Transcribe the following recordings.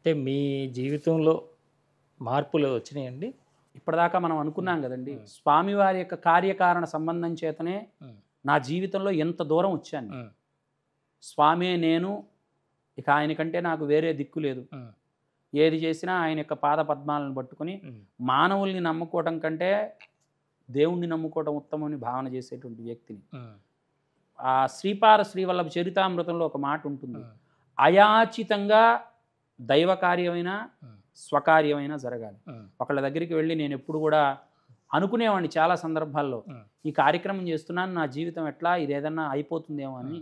అంటే మీ జీవితంలో మార్పులు వచ్చినాయండి? ఇప్పటిదాకా మనం అనుకున్నాం కదండి, స్వామివారి యొక్క కార్యకారణ సంబంధం చేతనే నా జీవితంలో ఎంత దూరం వచ్చాను. స్వామే నేను, ఇక ఆయన కంటే నాకు వేరే దిక్కు లేదు. ఏది చేసినా ఆయన యొక్క పాద పద్మాలను పట్టుకుని మానవుల్ని నమ్ముకోవటం కంటే దేవుణ్ణి నమ్ముకోవటం ఉత్తమని భావన చేసేటువంటి వ్యక్తిని. ఆ శ్రీపాద శ్రీవల్లభ చరితామృతంలో ఒక మాట ఉంటుంది, అయాచితంగా దైవ కార్యమైనా స్వకార్యమైనా జరగాలి. ఒకళ్ళ దగ్గరికి వెళ్ళి నేను ఎప్పుడు కూడా అనుకునేవాడిని చాలా సందర్భాల్లో, ఈ కార్యక్రమం చేస్తున్నాను, నా జీవితం ఎట్లా ఇది ఏదన్నా అయిపోతుందేమో అని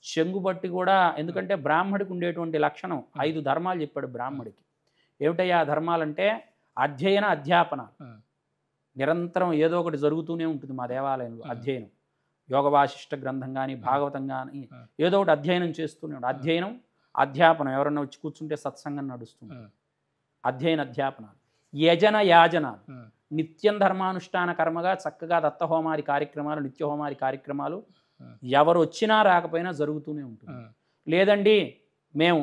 చెంగుబట్టి కూడా. ఎందుకంటే బ్రాహ్మడికి ఉండేటువంటి లక్షణం 5 ధర్మాలు చెప్పాడు బ్రాహ్మడికి. ఏమిటయ్యా ఆ ధర్మాలంటే అధ్యయన అధ్యాపన. నిరంతరం ఏదో ఒకటి జరుగుతూనే ఉంటుంది మా దేవాలయంలో. అధ్యయనం, యోగ వాసిష్ఠ గ్రంథం కానీ భాగవతం కానీ ఏదో ఒకటి అధ్యయనం చేస్తూనే ఉంటాడు. అధ్యయనం అధ్యాపనం, ఎవరన్నా వచ్చి కూర్చుంటే సత్సంగం నడుస్తుంది. అధ్యయన అధ్యాపనాలు, యజన యాజనాలు, నిత్యం ధర్మానుష్ఠాన కర్మగా చక్కగా దత్తహోమాది కార్యక్రమాలు, నిత్యహోమాది కార్యక్రమాలు ఎవరు వచ్చినా రాకపోయినా జరుగుతూనే ఉంటుంది. లేదండి మేము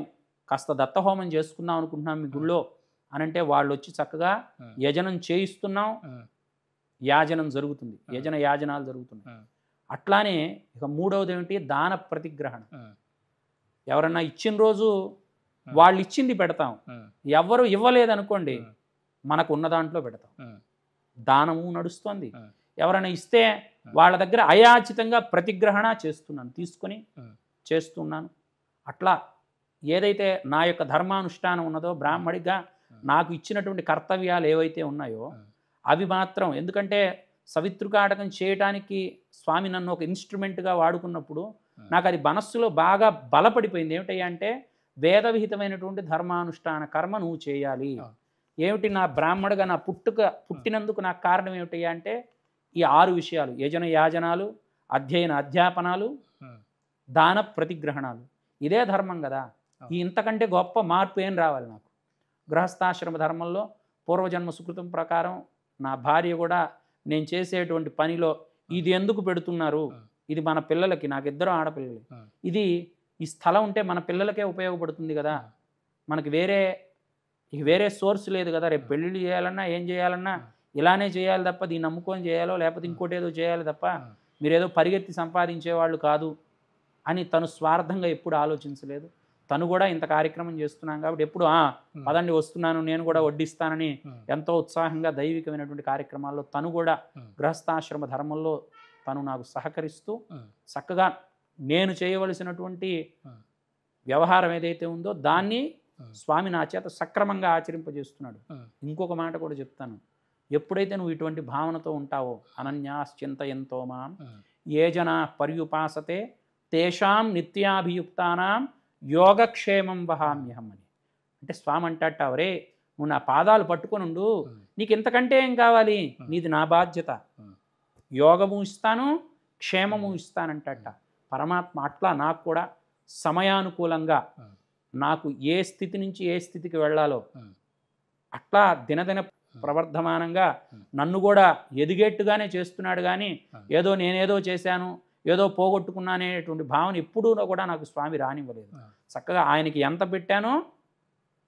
కాస్త దత్తహోమం చేసుకుందాం అనుకుంటున్నాం మీ గుళ్ళో అని అంటే వాళ్ళు వచ్చి చక్కగా యజనం చేయిస్తున్నాం, యాజనం జరుగుతుంది, యజన యాజనాలు జరుగుతున్నాయి. అట్లానే ఇక మూడవది ఏమిటి, దాన ప్రతిగ్రహణ. ఎవరన్నా ఇచ్చిన రోజు వాళ్ళు ఇచ్చింది పెడతాం, ఎవరు ఇవ్వలేదనుకోండి మనకు ఉన్న దాంట్లో పెడతాం. దానము నడుస్తోంది. ఎవరైనా ఇస్తే వాళ్ళ దగ్గర అయాచితంగా ప్రతిగ్రహణ చేస్తున్నాను, తీసుకొని చేస్తున్నాను. అట్లా ఏదైతే నా యొక్క ధర్మానుష్ఠానం ఉన్నదో బ్రాహ్మడిగా నాకు ఇచ్చినటువంటి కర్తవ్యాలు ఏవైతే ఉన్నాయో అవి మాత్రం, ఎందుకంటే సవితృకాటకం చేయటానికి స్వామి నన్ను ఒక ఇన్స్ట్రుమెంట్గా వాడుకున్నప్పుడు నాకు అది మనస్సులో బాగా బలపడిపోయింది. ఏమిటయ్యా అంటే వేదవిహితమైనటువంటి ధర్మానుష్ఠాన కర్మ నువ్వు చేయాలి. ఏమిటి నా బ్రాహ్మడిగా నా పుట్టినందుకు నాకు కారణం ఏమిటయ్యా అంటే ఈ 6 విషయాలు: యజన యాజనాలు, అధ్యయన అధ్యాపనాలు, దాన ప్రతిగ్రహణాలు. ఇదే ధర్మం కదా. ఈ ఇంతకంటే గొప్ప మార్పు ఏం రావాలి నాకు? గృహస్థాశ్రమ ధర్మంలో పూర్వజన్మ సుకృతం ప్రకారం నా భార్య కూడా నేను చేసేటువంటి పనిలో ఇది ఎందుకు పెడుతున్నారు, ఇది మన పిల్లలకి, నాకు 2 ఆడపిల్లలు, ఇది ఈ స్థలం ఉంటే మన పిల్లలకే ఉపయోగపడుతుంది కదా, మనకి వేరే సోర్స్ లేదు కదా, రేపు పెళ్ళిళ్ళు చేయాలన్నా ఏం చేయాలన్నా ఇలానే చేయాలి తప్ప దీన్ని నమ్ముకొని చేయాలో లేకపోతే ఇంకోటి ఏదో చేయాలి తప్ప మీరేదో పరిగెత్తి సంపాదించేవాళ్ళు కాదు అని తను స్వార్థంగా ఎప్పుడు ఆలోచించలేదు. తను కూడా ఇంత కార్యక్రమం చేస్తున్నాం కాబట్టి ఎప్పుడు పదండి వస్తున్నాను నేను కూడా వడ్డిస్తానని ఎంతో ఉత్సాహంగా దైవికమైనటువంటి కార్యక్రమాల్లో తను కూడా గృహస్థాశ్రమ ధర్మంలో తను నాకు సహకరిస్తూ చక్కగా నేను చేయవలసినటువంటి వ్యవహారం ఏదైతే ఉందో దాన్ని స్వామి నా చేత సక్రమంగా ఆచరింపజేస్తున్నాడు. ఇంకొక మాట కూడా చెప్తాను, ఎప్పుడైతే నువ్వు ఇటువంటి భావనతో ఉంటావో, అనన్యాశ్చింతయంతో మాం ఏ జనా పర్యుపాసతే తేషాం నిత్యాభియుక్తానాం యోగక్షేమం వహామ్యహం అని. అంటే స్వామి అంటావరే నువ్వు నా పాదాలు పట్టుకొని ఉండు, నీకు ఇంతకంటే ఏం కావాలి, నీది నా బాధ్యత, యోగము ఇస్తాను క్షేమము ఇస్తానంటట పరమాత్మ. అట్లా నాకు కూడా సమయానుకూలంగా నాకు ఏ స్థితి నుంచి ఏ స్థితికి వెళ్ళాలో అట్లా దినదిన ప్రవర్ధమానంగా నన్ను కూడా ఎదిగేట్టుగానే చేస్తున్నాడు. కానీ ఏదో నేనేదో చేశాను, ఏదో పోగొట్టుకున్నానేటువంటి భావన ఎప్పుడూ కూడా నాకు స్వామి రానివ్వలేదు. చక్కగా ఆయనకి ఎంత పెట్టానో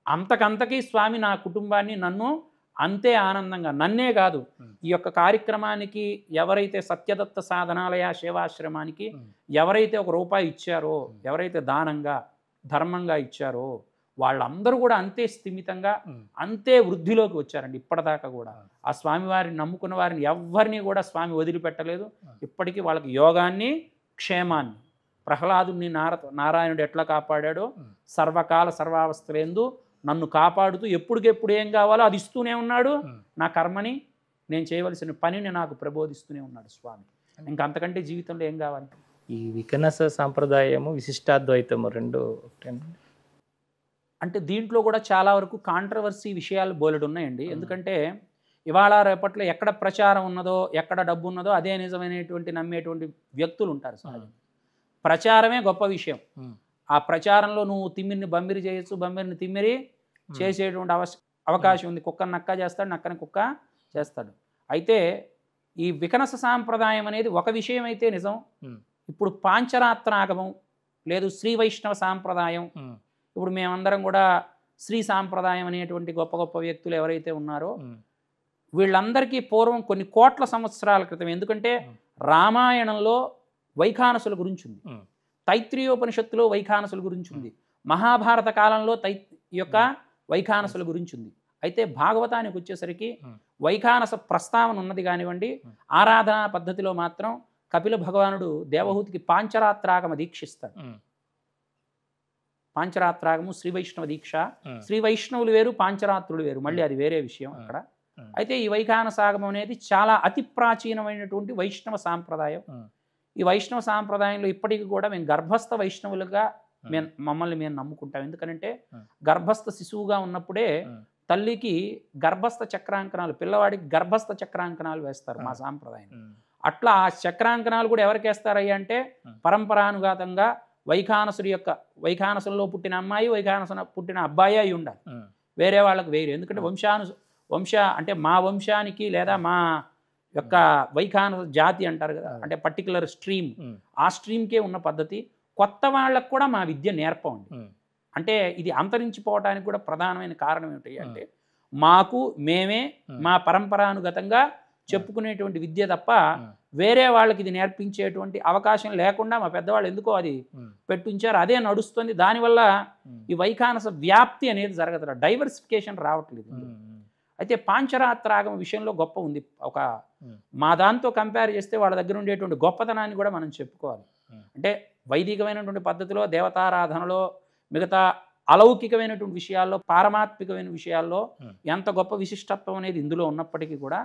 అంతకంతకీ స్వామి నా కుటుంబాన్ని నన్ను అంతే ఆనందంగా, నన్నే కాదు ఈ యొక్క కార్యక్రమానికి ఎవరైతే సత్యదత్త సాధనాలయ సేవాశ్రమానికి ఎవరైతే ₹1 ఇచ్చారో, ఎవరైతే దానంగా ధర్మంగా ఇచ్చారో వాళ్ళందరూ కూడా అంతే స్థిమితంగా అంతే వృద్ధిలోకి వచ్చారండి. ఇప్పటిదాకా కూడా ఆ స్వామివారిని నమ్ముకున్న వారిని ఎవరిని కూడా స్వామి వదిలిపెట్టలేదు. ఇప్పటికీ వాళ్ళకి యోగాన్ని క్షేమాన్ని, ప్రహ్లాదుని నారాయణుడు ఎట్లా కాపాడాడో సర్వకాల సర్వావస్థలందు నన్ను కాపాడుతూ ఎప్పటికెప్పుడు ఏం కావాలో అది ఇస్తూనే ఉన్నాడు. నా కర్మని నేను చేయవలసిన పనిని నాకు ప్రబోధిస్తూనే ఉన్నాడు స్వామి. ఇంకంతకంటే జీవితంలో ఏం కావాలి? ఈ వికనస సాంప్రదాయము విశిష్టాద్వైతము రెండు అంటే దీంట్లో కూడా చాలా వరకు కాంట్రవర్సీ విషయాలు బోలెడు ఉన్నాయండి. ఎందుకంటే ఇవాళ రేపట్లో ఎక్కడ ప్రచారం ఉన్నదో, ఎక్కడ డబ్బు ఉన్నదో అదే నిజమైనటువంటి నమ్మేటువంటి వ్యక్తులు ఉంటారు. ప్రచారమే గొప్ప విషయం. ఆ ప్రచారంలో నువ్వు తిమ్మిరిని బంబిరి చేయొచ్చు, బంబిరిని తిమ్మిరి చేసేటువంటి అవకాశం ఉంది. కుక్కని నక్క చేస్తాడు, నక్కని కుక్క చేస్తాడు. అయితే ఈ వికనస సాంప్రదాయం అనేది ఒక విషయం అయితే నిజం. ఇప్పుడు పాంచరాత్రాగమం లేదు శ్రీ వైష్ణవ సాంప్రదాయం, ఇప్పుడు మేమందరం కూడా శ్రీ సాంప్రదాయం అనేటువంటి గొప్ప గొప్ప వ్యక్తులు ఎవరైతే ఉన్నారో వీళ్ళందరికీ పూర్వం కొన్ని కోట్ల సంవత్సరాల క్రితం, ఎందుకంటే రామాయణంలో వైఖానసుల గురించి ఉంది, తైత్రీయోపనిషత్తులో వైఖానసుల గురించి ఉంది, మహాభారత కాలంలో యొక్క వైఖానసుల గురించి ఉంది. అయితే భాగవతానికి వచ్చేసరికి వైఖానస ప్రస్తావన ఉన్నది కానివ్వండి, ఆరాధనా పద్ధతిలో మాత్రం కపిల భగవానుడు దేవహూతికి పాంచరాత్రాగమ దీక్షిస్తాడు. పాంచరాత్రాగము శ్రీ వైష్ణవ దీక్ష, శ్రీ వైష్ణవులు వేరు, పాంచరాత్రులు వేరు, మళ్ళీ అది వేరే విషయం అక్కడ. అయితే ఈ వైఖానసాగమం అనేది చాలా అతి ప్రాచీనమైనటువంటి వైష్ణవ సాంప్రదాయం. ఈ వైష్ణవ సాంప్రదాయంలో ఇప్పటికీ కూడా మేము గర్భస్థ వైష్ణవులుగా మమ్మల్ని మేము నమ్ముకుంటాం. ఎందుకంటే గర్భస్థ శిశువుగా ఉన్నప్పుడే తల్లికి గర్భస్థ చక్రాంకనాలు, పిల్లవాడికి గర్భస్థ చక్రాంకనాలు వేస్తారు మా సాంప్రదాయం. అట్లా ఆ చక్రాంకనాలు కూడా ఎవరికి వేస్తారయ్యా అంటే పరంపరానుగతంగా వైఖానసులో పుట్టిన అమ్మాయి, వైఖానసన పుట్టిన అబ్బాయి అయి ఉండాలి, వేరే వాళ్ళకి వేరు. ఎందుకంటే అంటే మా వంశానికి లేదా మా యొక్క వైఖానస జాతి అంటారు కదా, అంటే పర్టికులర్ స్ట్రీమ్, ఆ స్ట్రీమ్కే ఉన్న పద్ధతి. కొత్త వాళ్ళకు కూడా మా విద్య నేర్పండి. అంటే ఇది అంతరించిపోవడానికి కూడా ప్రధానమైన కారణం ఏమిటి అంటే మేమే మా పరంపరానుగతంగా చెప్పుకునేటువంటి విద్య తప్ప వేరే వాళ్ళకి ఇది నేర్పించేటువంటి అవకాశం లేకుండా మా పెద్దవాళ్ళు ఎందుకో అది పెట్టుంచారు, అదే నడుస్తుంది. దానివల్ల ఈ వైఖానస వ్యాప్తి అనేది జరగదు, డైవర్సిఫికేషన్ రావట్లేదు. అయితే పాంచరాత్రాగమ విషయంలో గొప్ప ఉంది. ఒక మా దాంతో కంపేర్ చేస్తే వాళ్ళ దగ్గర ఉండేటువంటి గొప్పతనాన్ని కూడా మనం చెప్పుకోవాలి. అంటే వైదికమైనటువంటి పద్ధతిలో, దేవతారాధనలో, మిగతా అలౌకికమైనటువంటి విషయాల్లో, పారమాత్మికమైన విషయాల్లో ఎంత గొప్ప విశిష్టత్వం అనేది ఇందులో ఉన్నప్పటికీ కూడా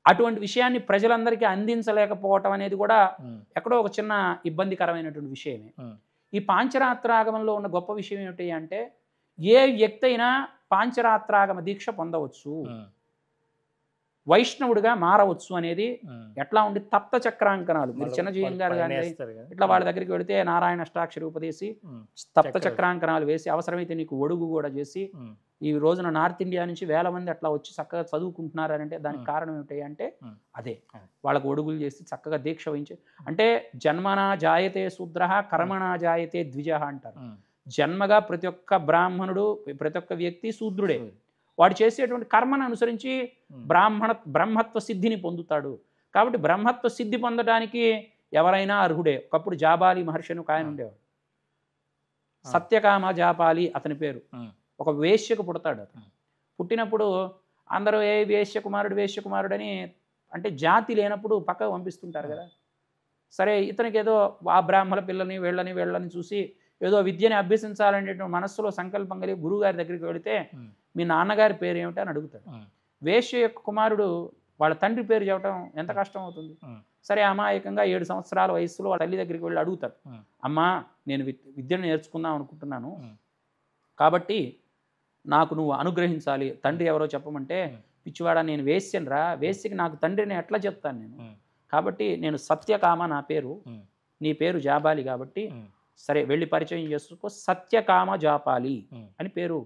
అటువంటి విషయాన్ని ప్రజలందరికీ అందించలేకపోవటం అనేది కూడా ఎక్కడో ఒక చిన్న ఇబ్బందికరమైనటువంటి విషయమే. ఈ పాంచరాత్రాగమంలో ఉన్న గొప్ప విషయం ఏమిటి అంటే ఏ వ్యక్తి అయినా పాంచరాత్రాగమ దీక్ష పొందవచ్చు, వైష్ణవుడిగా మారవచ్చు అనేది ఎట్లా ఉండి తప్త చక్రాంకనాలు. మీరు చిన్నజీయన్ గారు కానీ ఇట్లా వాళ్ళ దగ్గరికి వెళితే నారాయణ అష్టాక్షరి ఉపదేశి తప్త చక్రాంకనాలు వేసి, అవసరమైతే నీకు ఒడుగు కూడా చేసి, ఈ రోజున నార్త్ ఇండియా నుంచి వేల మంది అట్లా వచ్చి చక్కగా చదువుకుంటున్నారు అంటే దానికి కారణం ఏమిటి అంటే అదే, వాళ్ళకు ఒడుగులు చేసి చక్కగా దీక్ష వహించి. అంటే జన్మనా జాయతే శూద్ర కర్మణా జాయతే ద్విజ అంటారు. జన్మగా ప్రతి ఒక్క బ్రాహ్మణుడు, ప్రతి ఒక్క వ్యక్తి శూద్రుడే. వాడు చేసేటువంటి కర్మను అనుసరించి బ్రహ్మత్వ సిద్ధిని పొందుతాడు. కాబట్టి బ్రహ్మత్వ సిద్ధి పొందడానికి ఎవరైనా అర్హుడే. ఒకప్పుడు జాబాలి మహర్షి అని ఒక ఆయన ఉండేవాడు, సత్యకామ జాపాలి అతని పేరు. ఒక వేశ్యకు పుడతాడు. అతను పుట్టినప్పుడు అందరూ ఏ వేశ్యకుమారుడు అని అంటే జాతి లేనప్పుడు పక్కకు పంపిస్తుంటారు కదా. సరే ఇతనికి ఏదో ఆ బ్రాహ్మణ పిల్లని వీళ్ళని చూసి ఏదో విద్యని అభ్యసించాలనేటువంటి మనస్సులో సంకల్పం కలిగి గురువుగారి దగ్గరికి వెళితే మీ నాన్నగారి పేరు ఏమిటి అని అడుగుతాడు. వేశ్య యొక్క కుమారుడు వాళ్ళ తండ్రి పేరు చెప్పడం ఎంత కష్టం అవుతుంది. సరే అమాయకంగా 7 సంవత్సరాల వయసులో వాళ్ళ తల్లి దగ్గరికి వెళ్ళి అడుగుతాడు, అమ్మా నేను విద్యను నేర్చుకుందాం అనుకుంటున్నాను, కాబట్టి నాకు నువ్వు అనుగ్రహించాలి, తండ్రి ఎవరో చెప్పమంటే, పిచ్చివాడా నేను వేశ్యను రా, వేశ్యకి నాకు తండ్రిని ఎట్లా చెప్తాను నేను, కాబట్టి నేను సత్యకామ నా పేరు, నీ పేరు జాబాలి కాబట్టి సరే వెళ్ళి పరిచయం చేసుకో, సత్యకామ జాపాలి అని పేరు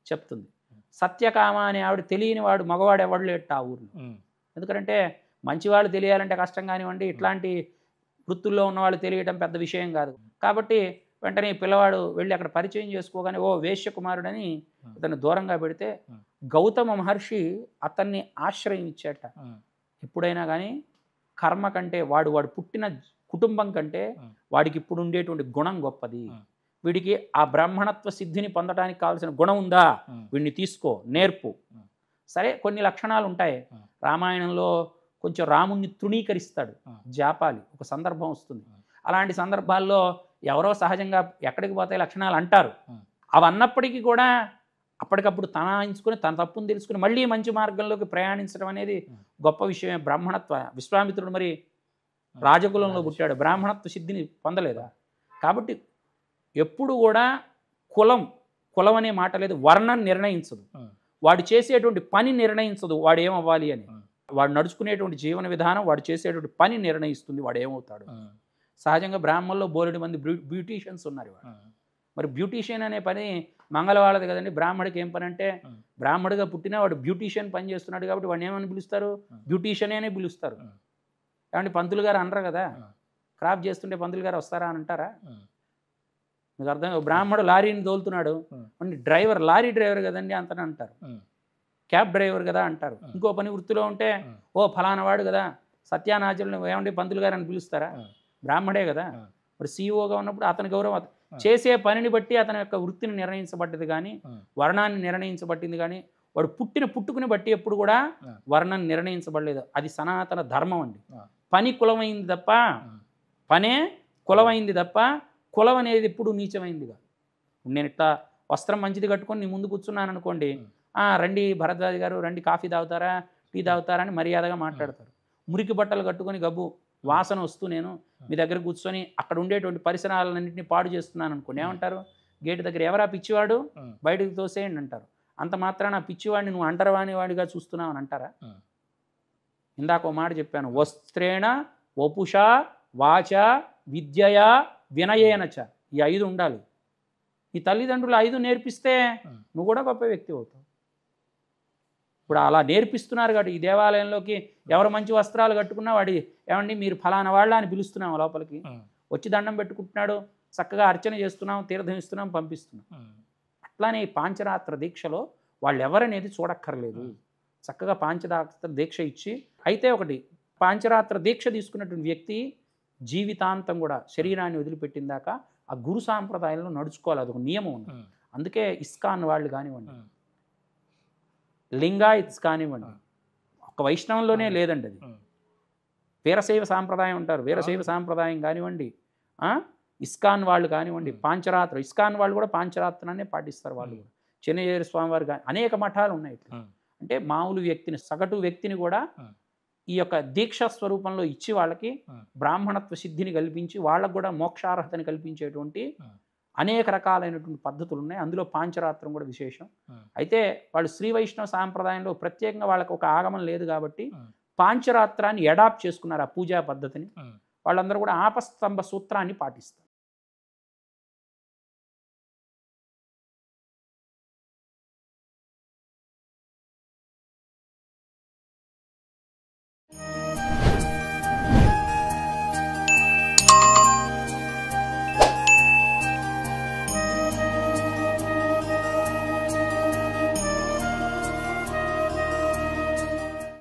చెప్తుంది. సత్యకామ అనే ఆవిడ తెలియని వాడు మగవాడు ఎవడు లేట ఆ ఊర్లో. ఎందుకంటే మంచివాళ్ళు తెలియాలంటే కష్టం కానివ్వండి, ఇట్లాంటి వృత్తుల్లో ఉన్నవాళ్ళు తెలియటం పెద్ద విషయం కాదు. కాబట్టి వెంటనే పిల్లవాడు వెళ్ళి అక్కడ పరిచయం చేసుకోగానే ఓ వేశ్యకుమారుడని అతన్ని దూరంగా పెడితే గౌతమ మహర్షి అతన్ని ఆశ్రయం ఇచ్చేట. ఎప్పుడైనా కానీ కర్మ కంటే వాడు పుట్టిన కుటుంబం కంటే వాడికి ఇప్పుడు ఉండేటువంటి గుణం గొప్పది. వీడికి ఆ బ్రాహ్మణత్వ సిద్ధిని పొందడానికి కావాల్సిన గుణం ఉందా, వీడిని తీసుకో, నేర్పు. సరే కొన్ని లక్షణాలు ఉంటాయి. రామాయణంలో కొంచెం రాముణ్ణి తృణీకరిస్తాడు జాపాలి, ఒక సందర్భం వస్తుంది. అలాంటి సందర్భాల్లో ఎవరో సహజంగా ఎక్కడికి పోతాయి లక్షణాలు అంటారు. అవి అన్నప్పటికీ కూడా అప్పటికప్పుడు తనాయించుకొని తన తప్పును తెలుసుకుని మళ్ళీ మంచి మార్గంలోకి ప్రయాణించడం అనేది గొప్ప విషయమే. బ్రాహ్మణత్వ విశ్వామిత్రుడు మరి రాజకులంలో పుట్టాడు, బ్రాహ్మణత్వ సిద్ధిని పొందలేదా? కాబట్టి ఎప్పుడు కూడా కులం అనే మాట లేదు, వర్ణం నిర్ణయించదు, వాడు చేసేటువంటి పని నిర్ణయించదు వాడు ఏమవ్వాలి అని. వాడు నడుచుకునేటువంటి జీవన విధానం, వాడు చేసేటువంటి పని నిర్ణయిస్తుంది వాడు ఏమవుతాడు. సహజంగా బ్రాహ్మణుల్లో బోలెడు మంది బ్యూటీషియన్స్ ఉన్నారు. మరి బ్యూటీషియన్ అనే పని మంగళవాళ్ళది కదండి. బ్రాహ్మడికి ఏం పని అంటే, బ్రాహ్మడిగా పుట్టినా వాడు బ్యూటీషియన్ పని చేస్తున్నాడు కాబట్టి వాడిని ఏమని పిలుస్తారు, బ్యూటీషియన్ అనే పిలుస్తారు. ఏమంటే పంతులు గారు అనరు కదా, క్రాప్ చేస్తుంటే పంతులు గారు వస్తారా అని అంటారా? మీకు అర్థం బ్రాహ్మడు లారీని తోలుతున్నాడు అంటే డ్రైవర్ లారీ డ్రైవర్ కదండి అంతని అంటారు, క్యాబ్ డ్రైవర్ కదా అంటారు. ఇంకో పని వృత్తిలో ఉంటే ఓ ఫలానా వాడు కదా సత్యానాచరులు ఏమండి పంతులు గారు అని పిలుస్తారా? బ్రాహ్మడే కదా. మరి సీఈఓగా ఉన్నప్పుడు అతని గౌరవం చేసే పనిని బట్టి అతని యొక్క వృత్తిని నిర్ణయించబడ్డది కానీ వర్ణాన్ని నిర్ణయించబట్టింది కానీ వాడు పుట్టుకుని బట్టి ఎప్పుడు కూడా వర్ణాన్ని నిర్ణయించబడలేదు. అది సనాతన ధర్మం అండి. పని కులమైంది తప్ప పనే కులమైంది తప్ప కులం అనేది ఎప్పుడు నీచమైందిగా. నేను ఇట్లా వస్త్రం మంచిది కట్టుకొని నీ ముందు కూర్చున్నాను అనుకోండి, రండి భరద్వాజ్ గారు రండి కాఫీ తాగుతారా టీ తాగుతారా అని మర్యాదగా మాట్లాడతారు. మురికి బట్టలు కట్టుకొని గబ్బు వాసన వస్తూ నేను మీ దగ్గర కూర్చొని అక్కడ ఉండేటువంటి పరిసరాలన్నింటినీ పాడు చేస్తున్నాను అనుకోండి, ఏమంటారు? గేటు దగ్గర ఎవరా పిచ్చివాడు బయటకు తోసేయండి అంటారు. అంత మాత్రాన పిచ్చివాడిని నువ్వు అంటరవాని వాడిగా చూస్తున్నావు అని అంటారా? ఇందాక ఓ మాట చెప్పాను, వస్త్రేణ వపుష వాచ విద్యయా వినయేనచ, ఈ 5 ఉండాలి. ఈ తల్లిదండ్రులు 5 నేర్పిస్తే నువ్వు కూడా గొప్ప వ్యక్తి అవుతావు. ఇప్పుడు అలా నేర్పిస్తున్నారు కాబట్టి ఈ దేవాలయంలోకి ఎవరు మంచి వస్త్రాలు కట్టుకున్నా వాడి ఏమండి మీరు ఫలానా వాళ్ళ అని పిలుస్తున్నాం, లోపలికి వచ్చి దండం పెట్టుకుంటున్నాడు, చక్కగా అర్చన చేస్తున్నాం, తీర్థం ఇస్తున్నాం, పంపిస్తున్నాం. అట్లానే ఈ పాంచరాత్ర దీక్షలో వాళ్ళు ఎవరనేది చూడక్కర్లేదు. చక్కగా పాంచరాత్ర దీక్ష ఇచ్చి, అయితే ఒకటి పాంచరాత్ర దీక్ష తీసుకున్నటువంటి వ్యక్తి జీవితాంతం కూడా శరీరాన్ని వదిలిపెట్టిన దాకా ఆ గురు సాంప్రదాయంలో నడుచుకోవాలి. అదొక నియమం ఉంది. అందుకే ఇస్కాన్ వాళ్ళు కానివ్వండి, లింగాయిత్స్ కానివ్వండి, ఒక వైష్ణవంలోనే లేదండి అది. వీరశైవ సాంప్రదాయం ఉంటారు, వీరశైవ సాంప్రదాయం కానివ్వండి, ఇస్కాన్ వాళ్ళు కానివ్వండి, పాంచరాత్ర ఇస్కాన్ వాళ్ళు కూడా పాంచరాత్రాన్ని పాటిస్తారు. వాళ్ళు కూడా చెన్నయ్య స్వామి వారు కానీ అనేక మఠాలు ఉన్నాయి. అంటే మామూలు వ్యక్తిని సగటు వ్యక్తిని కూడా ఈ యొక్క దీక్షా స్వరూపంలో ఇచ్చి వాళ్ళకి బ్రాహ్మణత్వ సిద్ధిని కల్పించి వాళ్ళకు కూడా మోక్షార్హతని కల్పించేటువంటి అనేక రకాలైనటువంటి పద్ధతులు ఉన్నాయి. అందులో పాంచరాత్రం కూడా విశేషం. అయితే వాళ్ళు శ్రీ వైష్ణవ సాంప్రదాయంలో ప్రత్యేకంగా వాళ్ళకి ఒక ఆగమం లేదు కాబట్టి పాంచరాత్రాన్ని అడాప్ట్ చేసుకున్నారు, ఆ పూజా పద్ధతిని. వాళ్ళందరూ కూడా ఆపస్తంభ సూత్రాన్ని పాటిస్తారు.